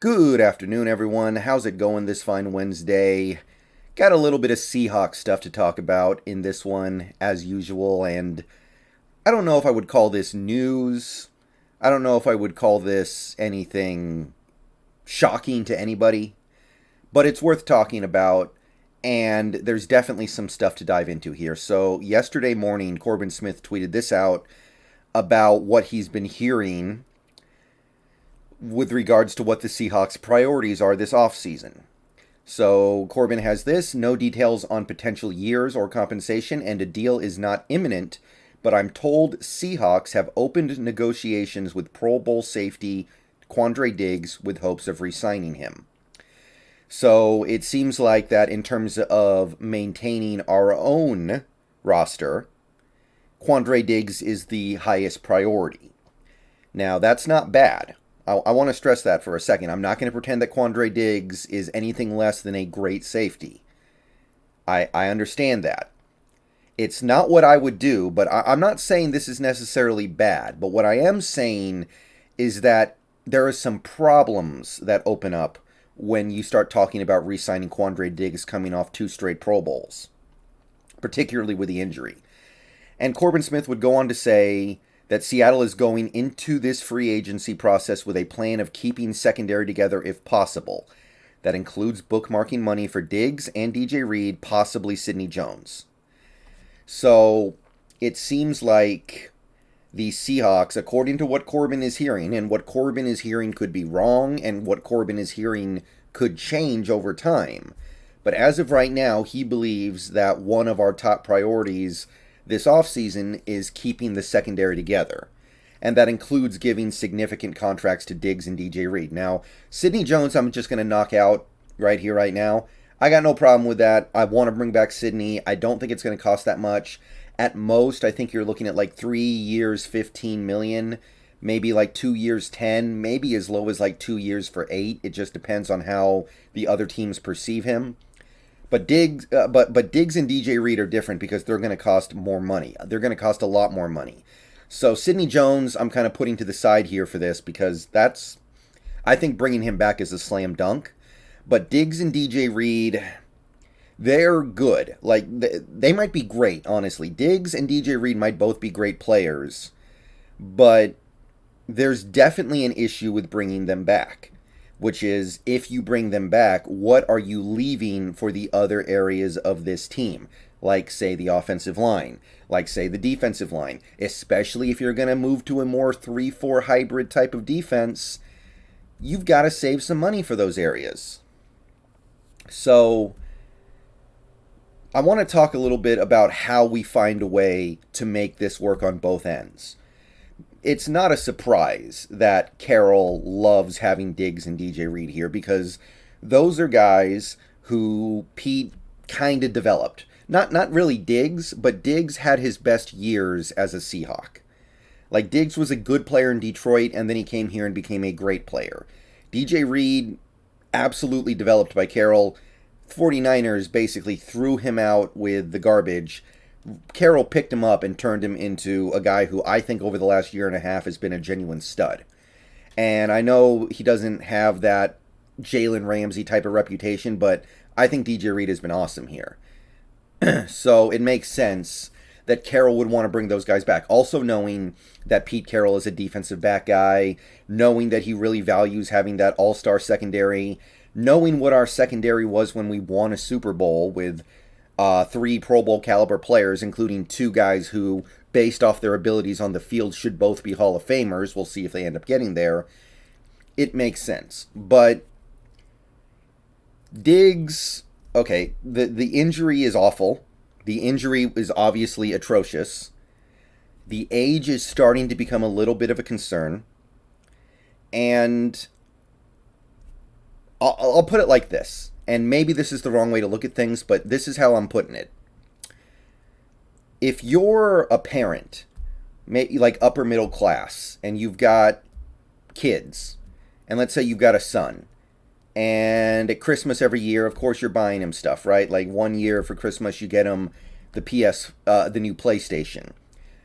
Good afternoon, everyone. How's it going this fine Wednesday? Got a little bit of Seahawks stuff to talk about in this one, as usual, and I don't know if I would call this news. I don't know if I would call this anything shocking to anybody, but it's worth talking about, and there's definitely some stuff to dive into here. So, yesterday morning, Corbin Smith tweeted this out about what he's been hearing with regards to what the Seahawks' priorities are this offseason. So Corbin has this: no details on potential years or compensation, and a deal is not imminent, but I'm told Seahawks have opened negotiations with Pro Bowl safety Quandre Diggs with hopes of re-signing him. So it seems like that in terms of maintaining our own roster, Quandre Diggs is the highest priority. Now, that's not bad. I want to stress that for a second. I'm not going to pretend that Quandre Diggs is anything less than a great safety. I understand that. It's not what I would do, but I'm not saying this is necessarily bad. But what I am saying is that there are some problems that open up when you start talking about re-signing Quandre Diggs coming off 2 straight Pro Bowls, particularly with the injury. And Corbin Smith would go on to say that Seattle is going into this free agency process with a plan of keeping secondary together if possible. That includes bookmarking money for Diggs and DJ Reed, possibly Sidney Jones. So it seems like the Seahawks, according to what Corbin is hearing, and what Corbin is hearing could be wrong, and what Corbin is hearing could change over time. But as of right now, he believes that one of our top priorities this offseason is keeping the secondary together. And that includes giving significant contracts to Diggs and DJ Reed. Now, Sidney Jones, I'm just going to knock out right here, right now. I got no problem with that. I want to bring back Sidney. I don't think it's going to cost that much. At most, I think you're looking at like 3 years, $15 million. Maybe like 2 years, 10. Maybe as low as like 2 years for 8. It just depends on how the other teams perceive him. But Diggs and DJ Reed are different because they're going to cost more money. They're going to cost a lot more money. So Sidney Jones, I'm kind of putting to the side here for this because I think bringing him back is a slam dunk. But Diggs and DJ Reed, they're good. Like, they might be great, honestly. Diggs and DJ Reed might both be great players. But there's definitely an issue with bringing them back, which is, if you bring them back, what are you leaving for the other areas of this team? Like, say, the offensive line. Like, say, the defensive line. Especially if you're going to move to a more 3-4 hybrid type of defense, you've got to save some money for those areas. So, I want to talk a little bit about how we find a way to make this work on both ends. It's not a surprise that Carroll loves having Diggs and DJ Reed here because those are guys who Pete kind of developed. Not really Diggs, but Diggs had his best years as a Seahawk. Like, Diggs was a good player in Detroit, and then he came here and became a great player. DJ Reed, absolutely developed by Carroll. 49ers basically threw him out with the garbage. Carroll picked him up and turned him into a guy who I think over the last year and a half has been a genuine stud. And I know he doesn't have that Jalen Ramsey type of reputation, but I think DJ Reed has been awesome here. So it makes sense that Carroll would want to bring those guys back. Also knowing that Pete Carroll is a defensive back guy, knowing that he really values having that all-star secondary, knowing what our secondary was when we won a Super Bowl with 3 Pro Bowl caliber players, including 2 guys who, based off their abilities on the field, should both be Hall of Famers. We'll see if they end up getting there. It makes sense. But Diggs, okay, the injury is awful. The injury is obviously atrocious. The age is starting to become a little bit of a concern. And I'll put it like this. And maybe this is the wrong way to look at things, but this is how I'm putting it. If you're a parent, maybe like upper middle class, and you've got kids, and let's say you've got a son, and at Christmas every year, of course, you're buying him stuff, right? Like one year for Christmas, you get him the new PlayStation.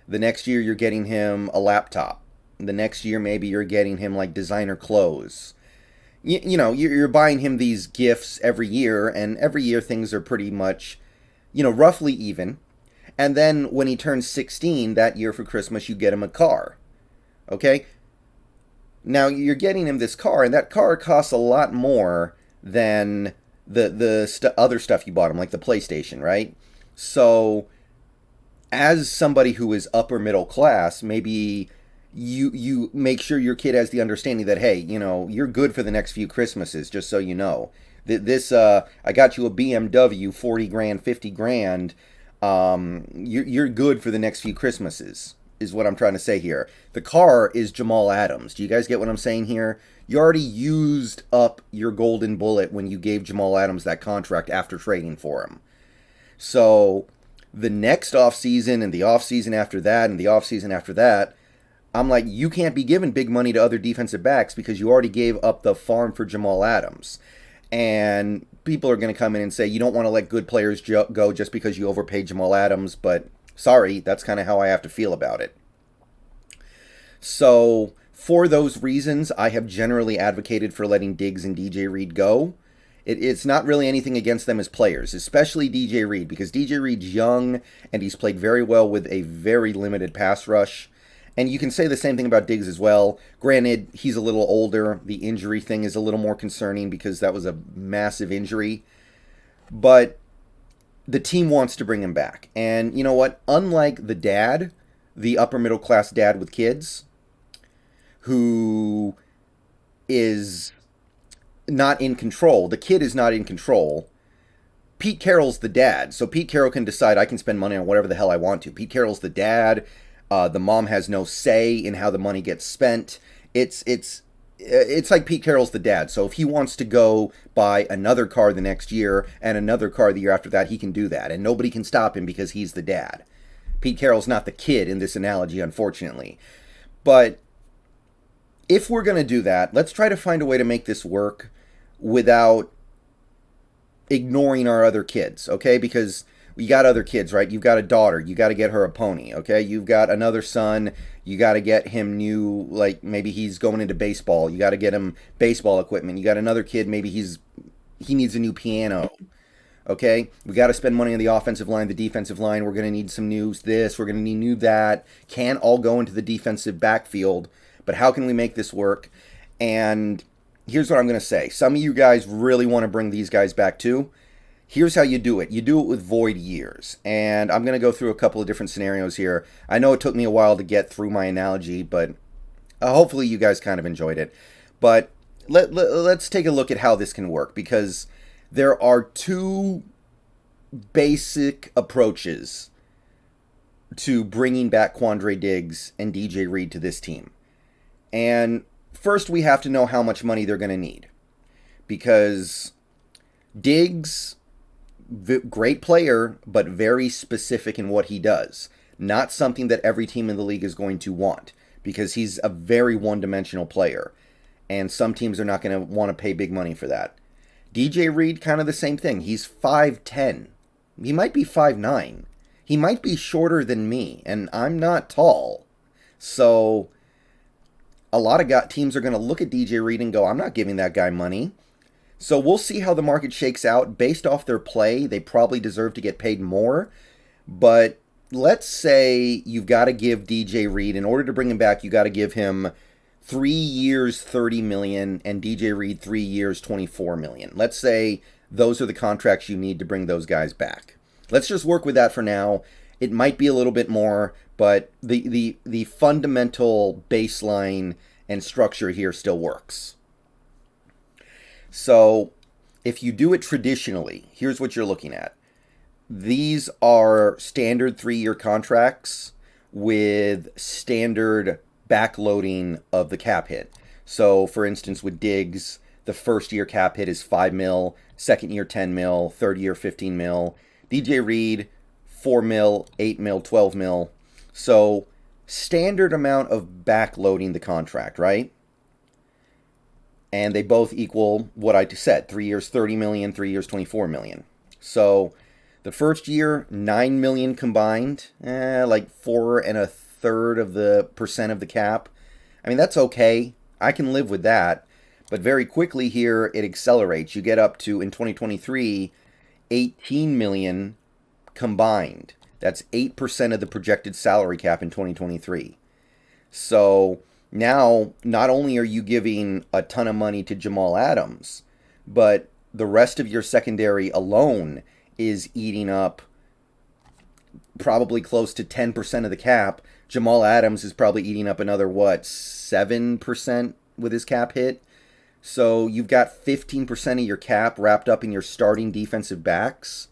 The next year, you're getting him a laptop. The next year, maybe you're getting him like designer clothes. you're buying him these gifts every year, and every year things are pretty much, roughly even. And then when he turns 16 that year for Christmas, you get him a car. Okay? Now you're getting him this car, and that car costs a lot more than the other stuff you bought him, like the PlayStation, right? So, as somebody who is upper middle class, maybe you make sure your kid has the understanding that, hey, you're good for the next few Christmases, just so you know. This I got you a BMW, 40 grand, 50 grand. You're good for the next few Christmases, is what I'm trying to say here. The car is Jamal Adams. Do you guys get what I'm saying here? You already used up your golden bullet when you gave Jamal Adams that contract after trading for him. So the next offseason and the offseason after that and the offseason after that, I'm like, you can't be giving big money to other defensive backs because you already gave up the farm for Jamal Adams. And people are going to come in and say, you don't want to let good players go just because you overpaid Jamal Adams, but sorry, that's kind of how I have to feel about it. So, for those reasons, I have generally advocated for letting Diggs and DJ Reed go. It's not really anything against them as players, especially DJ Reed, because DJ Reed's young and he's played very well with a very limited pass rush. And you can say the same thing about Diggs as well. Granted, he's a little older. The injury thing is a little more concerning because that was a massive injury. But the team wants to bring him back. And you know what? Unlike the dad, the upper middle class dad with kids, who is not in control, the kid is not in control. Pete Carroll's the dad. So Pete Carroll can decide I can spend money on whatever the hell I want to. Pete Carroll's the dad. The mom has no say in how the money gets spent. It's like Pete Carroll's the dad. So if he wants to go buy another car the next year and another car the year after that, he can do that. And nobody can stop him because he's the dad. Pete Carroll's not the kid in this analogy, unfortunately. But if we're going to do that, let's try to find a way to make this work without ignoring our other kids, okay? Because you got other kids, right? You've got a daughter. You got to get her a pony, okay? You've got another son. You got to get him new, like maybe he's going into baseball. You got to get him baseball equipment. You got another kid, maybe he needs a new piano, okay? We got to spend money on the offensive line, the defensive line. We're going to need some new this. We're going to need new that. Can't all go into the defensive backfield, but how can we make this work? And here's what I'm going to say. Some of you guys really want to bring these guys back too. Here's how you do it. You do it with void years. And I'm going to go through a couple of different scenarios here. I know it took me a while to get through my analogy, but hopefully you guys kind of enjoyed it. But let's take a look at how this can work, because there are two basic approaches to bringing back Quandre Diggs and DJ Reed to this team. And first we have to know how much money they're going to need, because Diggs, great player, but very specific in what he does. Not something that every team in the league is going to want, because he's a very one-dimensional player. And some teams are not going to want to pay big money for that. DJ Reed, kind of the same thing. He's 5'10". He might be 5'9". He might be shorter than me, and I'm not tall. So a lot of teams are going to look at DJ Reed and go, I'm not giving that guy money. So we'll see how the market shakes out. Based off their play, they probably deserve to get paid more. But let's say you've got to give DJ Reed, in order to bring him back, you got to give him 3 years, $30 million, and DJ Reed 3 years, $24 million. Let's say those are the contracts you need to bring those guys back. Let's just work with that for now. It might be a little bit more, but the fundamental baseline and structure here still works. So if you do it traditionally, here's what you're looking at. These are standard 3-year contracts with standard backloading of the cap hit. So for instance, with Diggs, the first year cap hit is $5 million, second year $10 million, third year $15 million. DJ Reed, $4 million, $8 million, $12 million. So standard amount of backloading the contract, right? And they both equal what I just said, 3 years, $30 million, 3 years, $24 million. So the first year, $9 million combined, like 4 1/3% of the cap. I mean, that's okay. I can live with that. But very quickly here, it accelerates. You get up to, in 2023, 18 million combined. That's 8% of the projected salary cap in 2023. So now, not only are you giving a ton of money to Jamal Adams, but the rest of your secondary alone is eating up probably close to 10% of the cap. Jamal Adams is probably eating up another, what, 7% with his cap hit? So you've got 15% of your cap wrapped up in your starting defensive backs.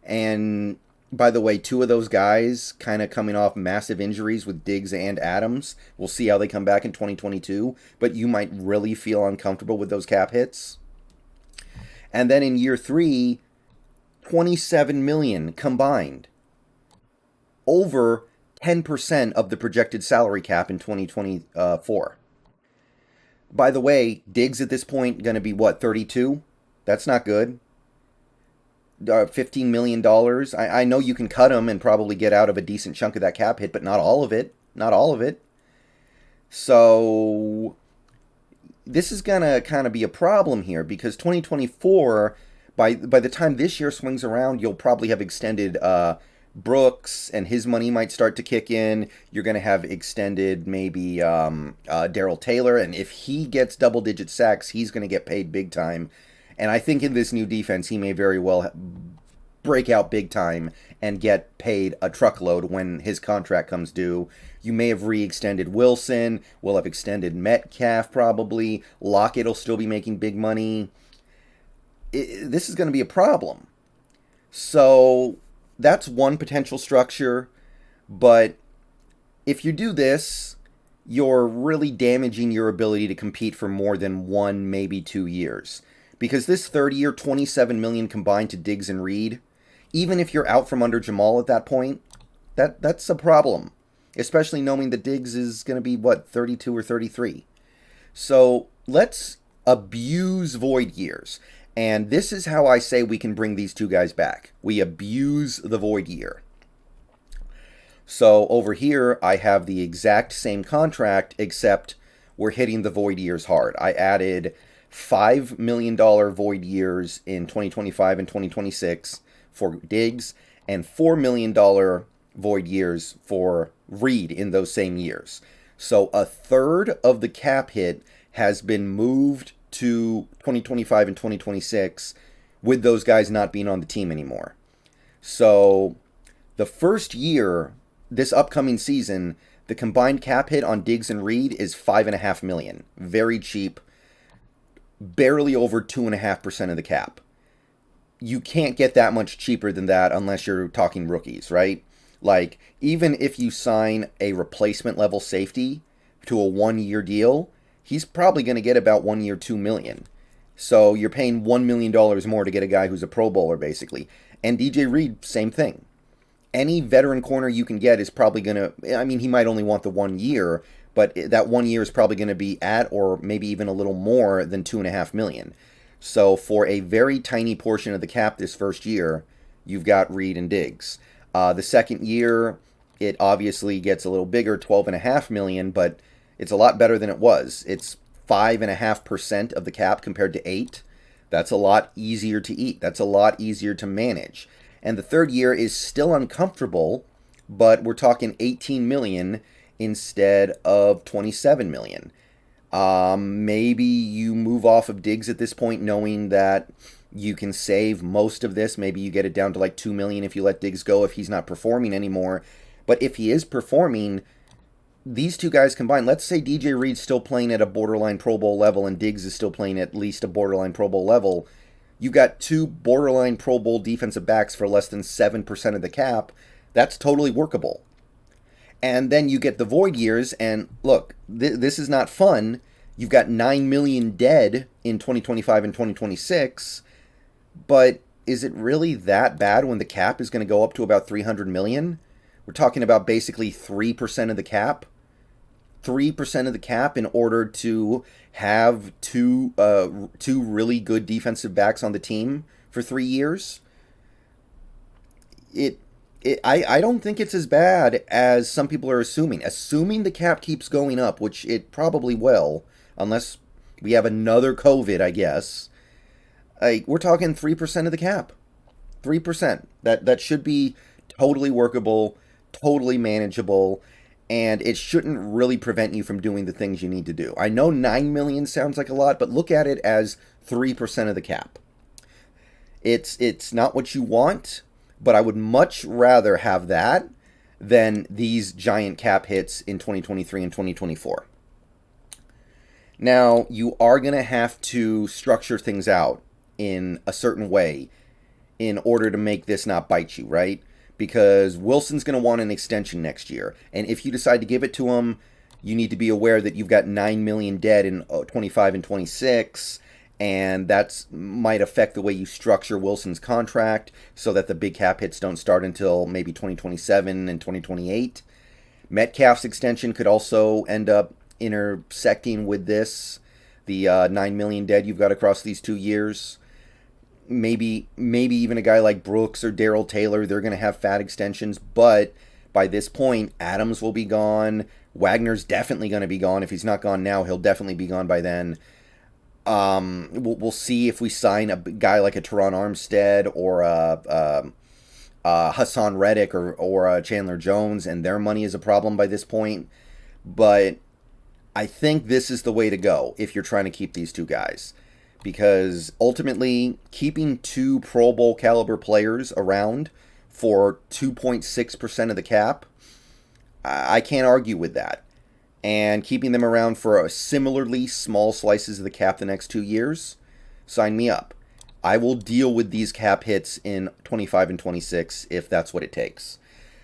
And by the way, two of those guys kind of coming off massive injuries with Diggs and Adams. We'll see how they come back in 2022. But you might really feel uncomfortable with those cap hits. And then in year 3, 27 million combined. Over 10% of the projected salary cap in 2024. By the way, Diggs at this point going to be what, 32? That's not good. $15 million. I know you can cut him and probably get out of a decent chunk of that cap hit, but not all of it. Not all of it. So this is going to kind of be a problem here because 2024, by the time this year swings around, you'll probably have extended Brooks, and his money might start to kick in. You're going to have extended maybe Darrell Taylor, and if he gets double-digit sacks, he's going to get paid big time. And I think in this new defense, he may very well break out big time and get paid a truckload when his contract comes due. You may have re-extended Wilson. We'll have extended Metcalf probably. Lockett will still be making big money. This is going to be a problem. So that's one potential structure, but if you do this, you're really damaging your ability to compete for more than 1, maybe 2 years. Because this third year, 27 million combined to Diggs and Reed, even if you're out from under Jamal at that point, that's a problem. Especially knowing that Diggs is going to be, what, 32 or 33. So let's abuse void years. And this is how I say we can bring these two guys back. We abuse the void year. So over here, I have the exact same contract, except we're hitting the void years hard. I added $5 million void years in 2025 and 2026 for Diggs, and $4 million void years for Reed in those same years. So a third of the cap hit has been moved to 2025 and 2026 with those guys not being on the team anymore. So the first year, this upcoming season, the combined cap hit on Diggs and Reed is $5.5 million. Very cheap. Barely over 2.5% of the cap. You can't get that much cheaper than that unless you're talking rookies, right? Like, even if you sign a replacement level safety to a 1-year deal, he's probably going to get about 1 year, $2 million. So you're paying $1 million more to get a guy who's a Pro Bowler, basically. And DJ Reed, same thing. Any veteran corner you can get is probably going to, I mean, he might only want the 1 year, but that 1 year is probably going to be at or maybe even a little more than $2.5 million. So for a very tiny portion of the cap this first year, you've got Reed and Diggs. The second year, it obviously gets a little bigger, $12.5 million, but it's a lot better than it was. It's 5.5% of the cap compared to 8. That's a lot easier to eat. That's a lot easier to manage. And the third year is still uncomfortable, but we're talking 18 million instead of 27 million. Maybe you move off of Diggs at this point, knowing that you can save most of this. Maybe you get it down to like 2 million if you let Diggs go if he's not performing anymore. But if he is performing, these two guys combined, let's say DJ Reed's still playing at a borderline Pro Bowl level and Diggs is still playing at least a borderline Pro Bowl level. You got two borderline Pro Bowl defensive backs for less than 7% of the cap. That's totally workable. And then you get the void years, and look, this is not fun. You've got 9 million dead in 2025 and 2026, but is it really that bad when the cap is going to go up to about 300 million? We're talking about basically 3% of the cap. 3% of the cap in order to have two really good defensive backs on the team for 3 years. I don't think it's as bad as some people are assuming. Assuming the cap keeps going up, which it probably will, unless we have another COVID, I guess. Like, we're talking 3% of the cap. 3%. That should be totally workable, totally manageable, and it shouldn't really prevent you from doing the things you need to do. I know 9 million sounds like a lot, but look at it as 3% of the cap. It's not what you want, but I would much rather have that than these giant cap hits in 2023 and 2024. Now, you are going to have to structure things out in a certain way in order to make this not bite you, right? Because Wilson's going to want an extension next year. And if you decide to give it to him, you need to be aware that you've got 9 million dead in 25 and 26, and that might affect the way you structure Wilson's contract so that the big cap hits don't start until maybe 2027 and 2028. Metcalf's extension could also end up intersecting with this, the 9 million dead you've got across these 2 years. Maybe even a guy like Brooks or Darrell Taylor, they're going to have fat extensions, but by this point, Adams will be gone. Wagner's definitely going to be gone. If he's not gone now, he'll definitely be gone by then. We'll see if we sign a guy like a Teron Armstead or Hassan Reddick or Chandler Jones, and their money is a problem by this point. But I think this is the way to go if you're trying to keep these two guys. Because ultimately, keeping 2 Pro Bowl caliber players around for 2.6% of the cap, I can't argue with that. And keeping them around for a similarly small slices of the cap the next 2 years, sign me up. I will deal with these cap hits in 25 and 26 if that's what it takes.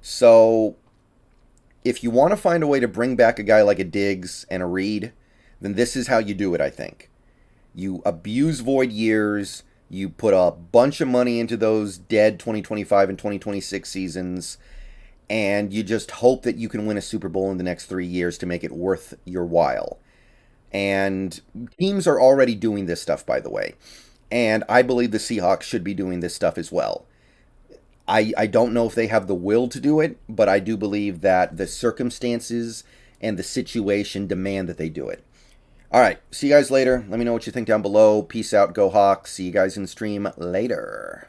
So, if you want to find a way to bring back a guy like a Diggs and a Reed, then this is how you do it, I think. You abuse void years, you put a bunch of money into those dead 2025 and 2026 seasons, and you just hope that you can win a Super Bowl in the next 3 years to make it worth your while. And teams are already doing this stuff, by the way. And I believe the Seahawks should be doing this stuff as well. I don't know if they have the will to do it, but I do believe that the circumstances and the situation demand that they do it. All right, see you guys later. Let me know what you think down below. Peace out, go Hawks. See you guys in the stream later.